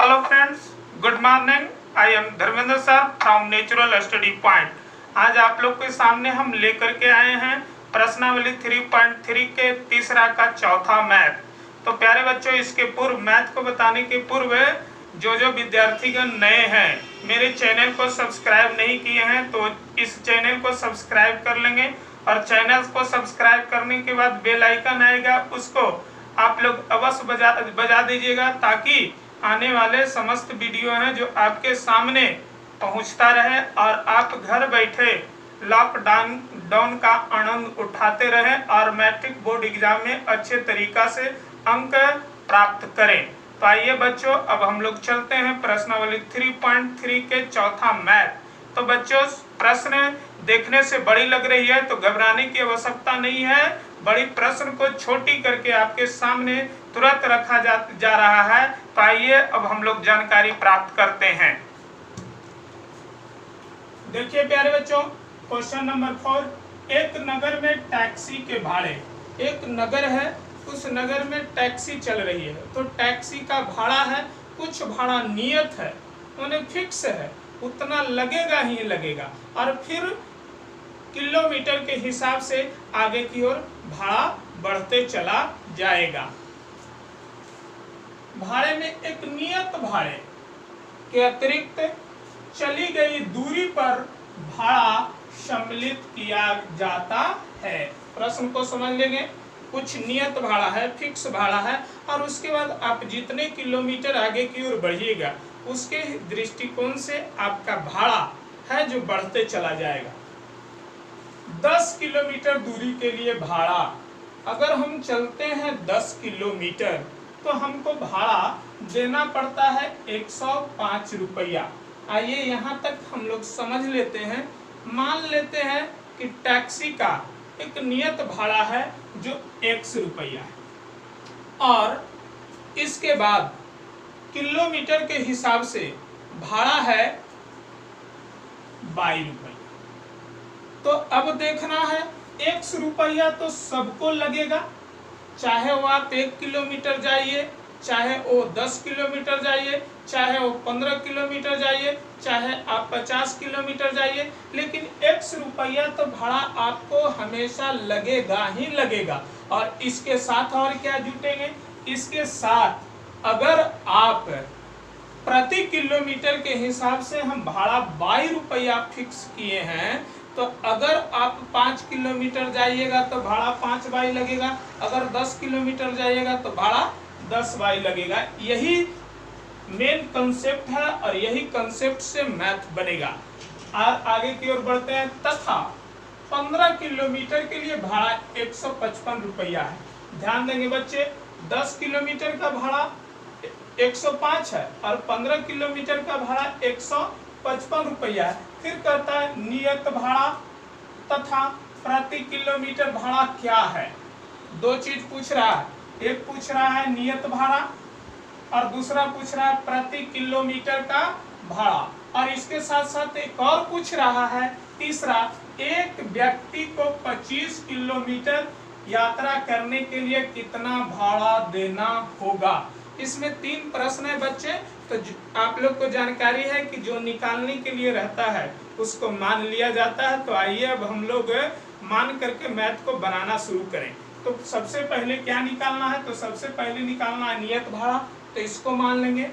Hello friends, good morning. I am Dharmendra sir from natural study point. आज आप लोग के सामने हम लेकर के आए हैं प्रश्नावली 3.3 के तीसरा का चौथा मैथ। तो प्यारे बच्चों, इसके पूर्व मैथ को बताने के पूर्व जो विद्यार्थीगण नए हैं, मेरे चैनल को सब्सक्राइब नहीं किए हैं तो इस चैनल को सब्सक्राइब कर लेंगे और चैनल को सब्सक्राइब करने के बाद बेल आइकन आएगा, उसको आप लोग अवश्य बजा दीजिएगा ताकि आने वाले समस्त वीडियो हैं जो आपके सामने पहुंचता रहे और आप घर बैठे लॉकडाउन का आनंद उठाते रहें और मैट्रिक बोर्ड एग्जाम में अच्छे तरीका से अंक प्राप्त करें। तो आइए बच्चों, अब हम लोग चलते हैं प्रश्नावली 3.3 के चौथा मैथ। तो बच्चों, प्रश्न देखने से बड़ी लग रही है तो घबराने की आवश्यकता नहीं है। बड़ी प्रश्न को छोटी करके आपके सामने तुरंत रखा जा रहा है। तो आइए अब हम लोग जानकारी प्राप्त करते हैं। देखिए प्यारे बच्चों, क्वेश्चन नंबर 4। एक नगर में टैक्सी के भाड़े, एक नगर है, उस नगर में टैक्सी चल रही है तो टैक्सी का भाड़ा है, कुछ भाड़ा नियत है, उन्हें फिक्स है, उतना लगेगा ही लगेगा और फिर किलोमीटर के हिसाब से आगे की ओर भाड़ा बढ़ते चला जाएगा। भाड़े में एक नियत भाड़े के अतिरिक्त चली गई दूरी पर भाड़ा सम्मिलित किया जाता है। प्रश्न को समझ लेंगे। कुछ नियत भाड़ा है, फिक्स भाड़ा है और उसके बाद आप जितने किलोमीटर आगे की ओर बढ़िएगा उसके दृष्टिकोण से आपका भाड़ा है जो बढ़ते चला जाएगा। 10 किलोमीटर दूरी के लिए भाड़ा, अगर हम चलते हैं 10 किलोमीटर तो हमको भाड़ा देना पड़ता है 105 रुपया। आइए यहाँ तक हम लोग समझ लेते हैं। मान लेते हैं कि टैक्सी का एक नियत भाड़ा है जो 100 रुपया है और इसके बाद किलोमीटर के हिसाब से भाड़ा है 22 रुपया। तो अब देखना है 100 रुपया तो सबको लगेगा, चाहे वो आप 1 किलोमीटर जाइए, चाहे वो 10 किलोमीटर जाइए, चाहे वो 15 किलोमीटर जाइए, चाहे आप 50 किलोमीटर जाइए, लेकिन 100 रुपया तो भाड़ा आपको हमेशा लगेगा ही लगेगा। और इसके साथ और क्या जुटेंगे, इसके साथ अगर आप प्रति किलोमीटर के हिसाब से हम भाड़ा 22 रुपया फिक्स किए हैं तो अगर आप 5 किलोमीटर जाइएगा तो भाड़ा 5 बाई लगेगा, अगर 10 किलोमीटर जाइएगा तो भाड़ा 10 बाई लगेगा। यही मेन कंसेप्ट है और यही कंसेप्ट से मैथ बनेगा। और आगे की ओर बढ़ते हैं। तथा 15 किलोमीटर के लिए भाड़ा 155 रुपया है। ध्यान देंगे बच्चे, 10 किलोमीटर का भाड़ा 105 है और 15 किलोमीटर का भाड़ा 155 रुपया है। फिर कहता है नियत भाड़ा तथा प्रति किलोमीटर भाड़ा क्या है। दो चीज पूछ रहा है, एक पूछ रहा है नियत भाड़ा और दूसरा पूछ रहा है प्रति किलोमीटर का भाड़ा। और इसके साथ साथ एक और पूछ रहा है तीसरा, एक व्यक्ति को 25 किलोमीटर यात्रा करने के लिए कितना भाड़ा देना होगा। इसमें 3 प्रश्न है बच्चे। तो आप लोग को जानकारी है कि जो निकालने के लिए रहता है उसको मान लिया जाता है। तो आइए अब हम लोग मान करके मैथ को बनाना शुरू करें। तो सबसे पहले क्या निकालना है, तो सबसे पहले निकालना है नियत भाड़ा। तो इसको मान लेंगे।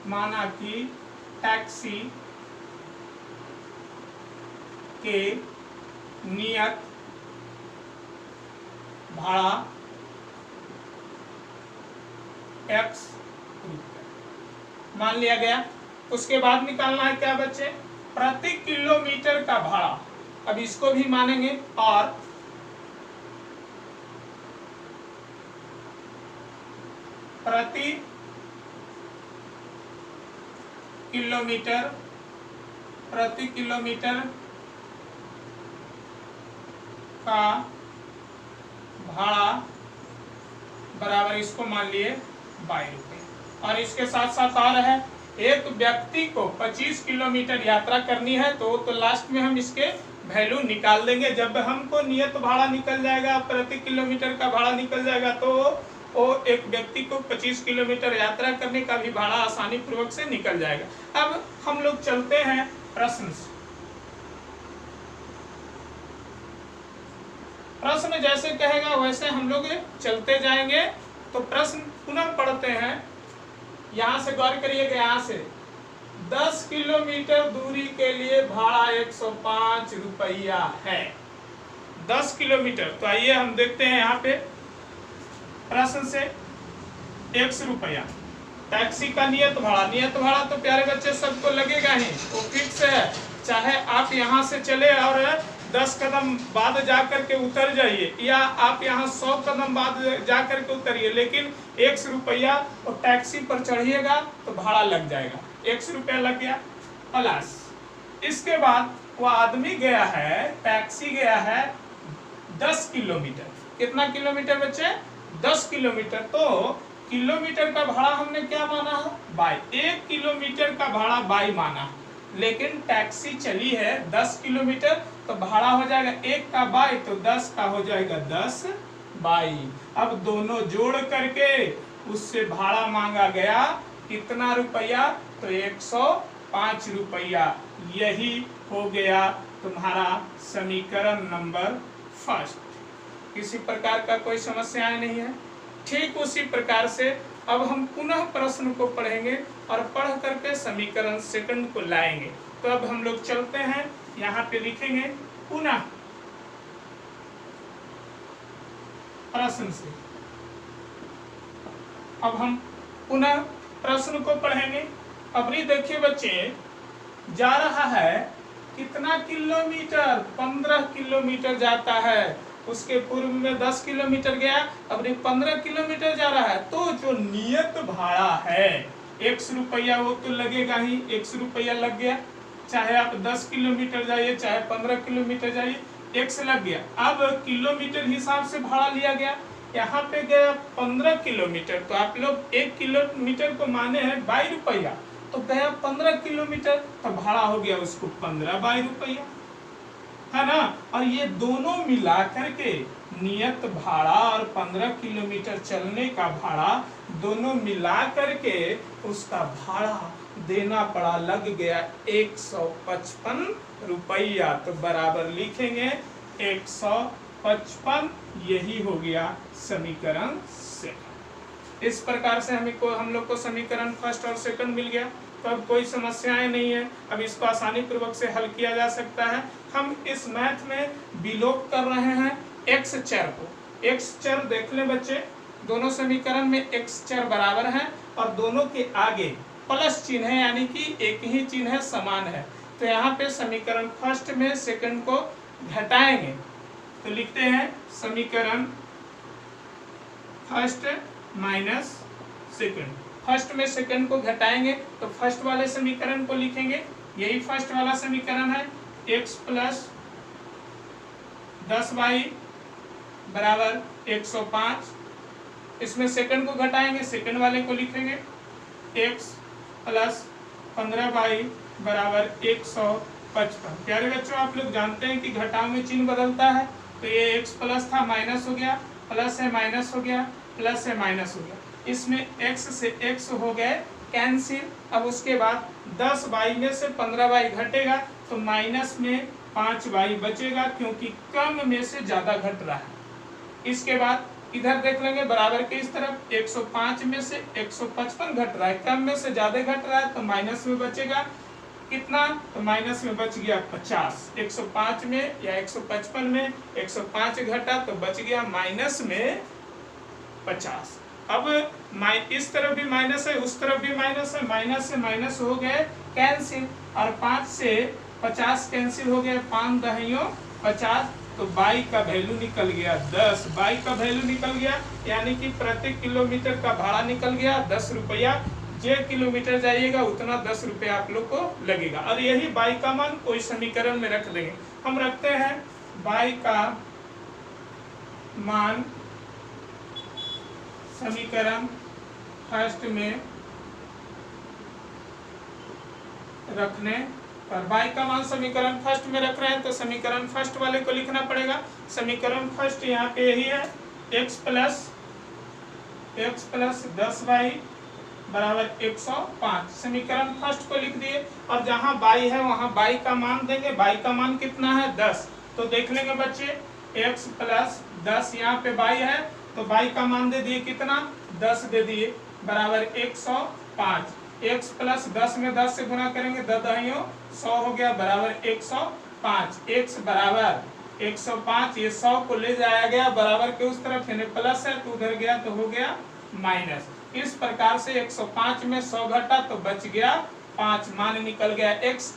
माना कि टैक्सी के नियत भाड़ा X मान लिया गया। उसके बाद निकालना है क्या बच्चे, प्रति किलोमीटर का भाड़ा। अब इसको भी मानेंगे और प्रति किलोमीटर का भाड़ा बराबर इसको मान लिए 22 रुपये। और इसके साथ साथ और है, एक व्यक्ति को 25 किलोमीटर यात्रा करनी है तो लास्ट में हम इसके वैल्यू निकाल देंगे। जब हमको नियत भाड़ा निकल जाएगा, प्रति किलोमीटर का भाड़ा निकल जाएगा तो वो एक व्यक्ति को 25 किलोमीटर यात्रा करने का भी भाड़ा आसानी पूर्वक से निकल जाएगा। अब हम लोग चलते हैं प्रश्न से। प्रश्न जैसे कहेगा वैसे हम लोग चलते जाएंगे। तो प्रश्न पुनः पढ़ते हैं, यहाँ से गौर करिएगा। यहाँ से 10 किलोमीटर दूरी के लिए भाड़ा 105 रुपया है। 10 किलोमीटर। तो आइए हम देखते हैं यहाँ पे प्रश्न से 100 रुपया टैक्सी का नियत भाड़ा तो प्यारे बच्चे सबको लगेगा ही, वो फिक्स है। चाहे आप यहाँ से चले और 10 कदम बाद जाकर के उतर जाइए, या आप यहाँ 100 कदम बाद जाकर के उतरिए, लेकिन 100 रुपया और टैक्सी पर चढ़िएगा तो भाड़ा लग जाएगा। 100 रुपया लग गया प्लस इसके बाद वो आदमी गया है, टैक्सी गया है 10 किलोमीटर। कितना किलोमीटर बच्चे? 10 किलोमीटर। तो किलोमीटर का भाड़ा हमने क्या माना है? बाई। 1 किलोमीटर का भाड़ा बाई माना, लेकिन टैक्सी चली है 10 किलोमीटर, तो भाड़ा हो जाएगा 1 का बाई, तो 10 का हो जाएगा 10 बाई। अब दोनों जोड़ करके उससे भाड़ा मांगा गया कितना रुपया? तो 105 रुपया। यही हो गया तुम्हारा समीकरण नंबर फर्स्ट। किसी प्रकार का कोई समस्याएं नहीं है। ठीक उसी प्रकार से अब हम पुनः प्रश्न को पढ़ेंगे और पढ़ करके समीकरण सेकंड को लाएंगे। तो अब हम लोग चलते हैं, यहाँ पे लिखेंगे पुनः प्रश्न से। अब हम पुनः प्रश्न को पढ़ेंगे। अभी देखिए बच्चे, जा रहा है कितना किलोमीटर? 15 किलोमीटर जाता है। उसके पूर्व में 10 किलोमीटर गया, अब 15 किलोमीटर जा रहा है। तो जो नियत भाड़ा है 100 रुपया वो तो लगेगा ही। 100 रुपया लग गया, चाहे आप 10 किलोमीटर जाइए चाहे 15 किलोमीटर जाइए, 100 लग गया। अब किलोमीटर हिसाब से भाड़ा लिया गया। यहाँ पे गया 15 किलोमीटर, तो आप लोग 1 किलोमीटर को माने हैं 22 रुपया, तो गया 15 किलोमीटर, तो भाड़ा हो गया उसको 15 22 रुपया, है ना। और ये दोनों मिला करके नियत भाड़ा और 15 किलोमीटर चलने का भाड़ा दोनों मिला करके उसका भाड़ा देना पड़ा, लग गया 155 रुपया। तो बराबर लिखेंगे 155। यही हो गया समीकरण सेकंड। इस प्रकार से हम लोग को समीकरण फर्स्ट और सेकंड मिल गया। तो अब कोई समस्याएं नहीं है, अब इसको आसानी पूर्वक से हल किया जा सकता है। हम इस मैथ में विलोप कर रहे हैं एक्स चर को। एक्स चर देख लें बच्चे, दोनों समीकरण में एक्स चर बराबर हैं और दोनों के आगे प्लस चिन्ह है, यानी कि एक ही चिन्ह है, समान है। तो यहाँ पे समीकरण फर्स्ट में सेकंड को घटाएंगे, तो लिखते हैं समीकरण फर्स्ट माइनस सेकंड। फर्स्ट में सेकंड को घटाएंगे तो फर्स्ट वाले समीकरण को लिखेंगे, यही फर्स्ट वाला समीकरण है, x प्लस 10y बराबर 105। इसमें सेकंड को घटाएंगे, सेकंड वाले को लिखेंगे x प्लस 15y बराबर 155। प्यारे बच्चों, आप लोग जानते हैं कि घटाव में चिन्ह बदलता है, तो ये x प्लस था माइनस हो गया, प्लस है माइनस हो गया, प्लस है माइनस हो गया। इसमें x से x हो गए कैंसिल। अब उसके बाद 10y में से 15y घटेगा, तो माइनस में 5y बचेगा, क्योंकि कम में से ज्यादा घट रहा है। इसके बाद इधर देख लेंगे बराबर के इस तरफ 105 में से 155 घट रहा है, कम में से ज्यादा घट रहा है, तो माइनस में बचेगा कितना? तो माइनस में बच गया 50। 105 में या 155 में 105 घटा तो बच गया माइनस में 50। अब इस तरफ भी माइनस है, उस तरफ भी माइनस है, माइनस से माइनस हो गए कैंसिल, और 5 से 50 कैंसिल हो गया, 5 दहियों 50, तो बाई का वैल्यू निकल गया 10। बाई का वैल्यू निकल गया, यानी कि प्रति किलोमीटर का भाड़ा निकल गया 10 रुपया। जे किलोमीटर जाइएगा उतना 10 रुपया आप लोग को लगेगा। और यही बाई का मान कोई समीकरण में रख देंगे। हम रखते हैं बाई का मान समीकरण फर्स्ट में रखने पर, बाई का मान समीकरण फर्स्ट में रख रहे हैं तो समीकरण फर्स्ट वाले को लिखना पड़ेगा। समीकरण फर्स्ट यहाँ पे यही है, x plus x plus 10y बराबर 105। समीकरण फर्स्ट को लिख दिए और जहां y है वहां y का मान देंगे। y का मान कितना है 10, तो देख लेंगे बच्चे x प्लस 10 यहाँ पे y है तो y का मान दे दिए कितना 10 दे दिए बराबर 105। x प्लस 10 में 10 से गुना करेंगे 10 दहियों 100 हो गया बराबर 105। x बराबर 105, ये 100 को ले जाया गया बराबर के उस तरफ, यानी प्लस है तो उधर गया तो हो गया माइनस। इस प्रकार से 105 में 100 घटा तो बच गया 5, मान निकल गया x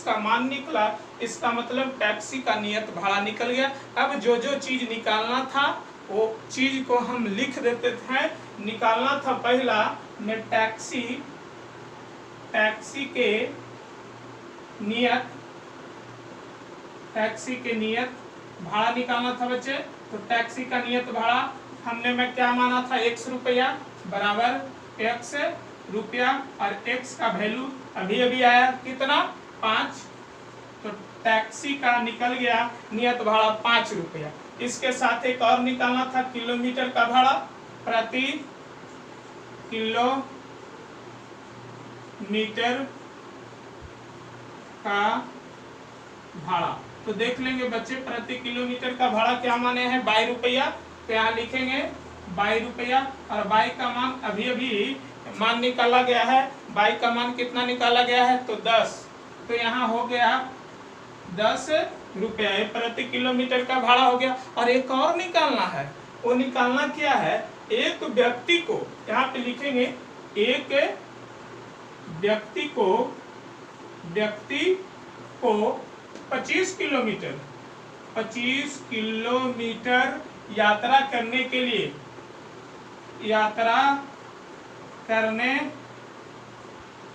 का मान निकला। इसका मतलब टैक्सी का नियत भाड़ा निकल गया। अब जो जो चीज निकालना था वो चीज को हम लिख देते थे। निकालना था पहला में टैक्सी के नियत भाड़ा निकालना था बच्चे। तो टैक्सी का नियत भाड़ा हमने में क्या माना था, 1 रुपया बराबर 1 रुपया, और x का वैल्यू अभी अभी आया कितना 5, तो टैक्सी का निकल गया नियत भाड़ा 5 रुपया। इसके साथ एक और निकालना था किलोमीटर का भाड़ा, प्रति किलोमीटर का भाड़ा। तो देख लेंगे बच्चे प्रति किलोमीटर का भाड़ा क्या माने हैं 22 रुपया, तो यहाँ लिखेंगे 22 रुपया, और 22 का मान अभी अभी मान निकाला गया है। 22 का मान कितना निकाला गया है तो 10, तो यहाँ हो गया 10 रुपया, ये प्रति किलोमीटर का भाड़ा हो गया। और एक और निकालना है, वो निकालना क्या है, एक व्यक्ति को यहाँ पे लिखेंगे, एक व्यक्ति को 25 किलोमीटर यात्रा करने के लिए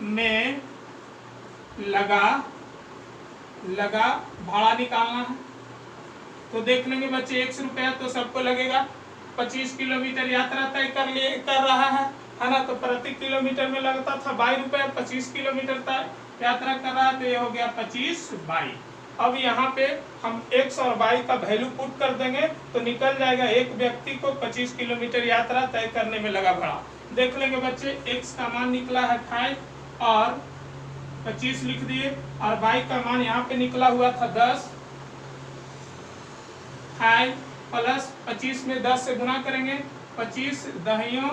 में लगा भाड़ा निकालना है। तो देख लेंगे बच्चे 1 रुपया तो सबको लगेगा, 25 किलोमीटर यात्रा तय कर रहा है ना, तो प्रति किलोमीटर में लगता था 22 रुपया, 25 किलोमीटर तक यात्रा कर रहा है तो ये हो गया 25/22। अब यहाँ पे हम x और y का वैल्यू पुट कर देंगे तो निकल जाएगा एक व्यक्ति को 25 किलोमीटर यात्रा तय करने में लगा भाड़ा। देख लेंगे बच्चे x का मान निकला है 5 और 25 लिख दिए, और y का मान यहाँ पे निकला हुआ था 10, 5 प्लस 25 में 10 से गुना करेंगे, 25 दहियों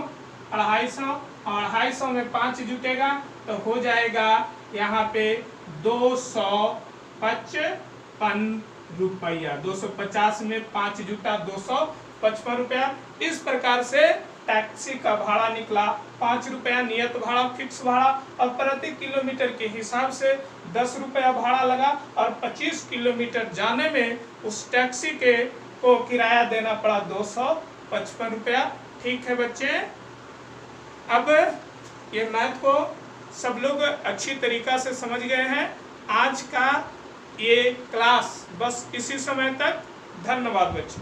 250, और 250 में 5 जुटेगा तो हो जाएगा यहाँ पे 255 रुपया। 250 में 5 जुटा 255 रुपया। इस प्रकार से टैक्सी का भाड़ा निकला 5 रुपया नियत भाड़ा, फिक्स भाड़ा, और प्रति किलोमीटर के हिसाब से 10 रुपया भाड़ा लगा, और 25 किलोमीटर जाने में उस टैक्सी को किराया देना पड़ा 255 रुपया। ठीक है बच्चे, अब ये मैथ को सब लोग अच्छी तरीका से समझ गए हैं। आज का ये क्लास बस इसी समय तक। धन्यवाद बच्चे।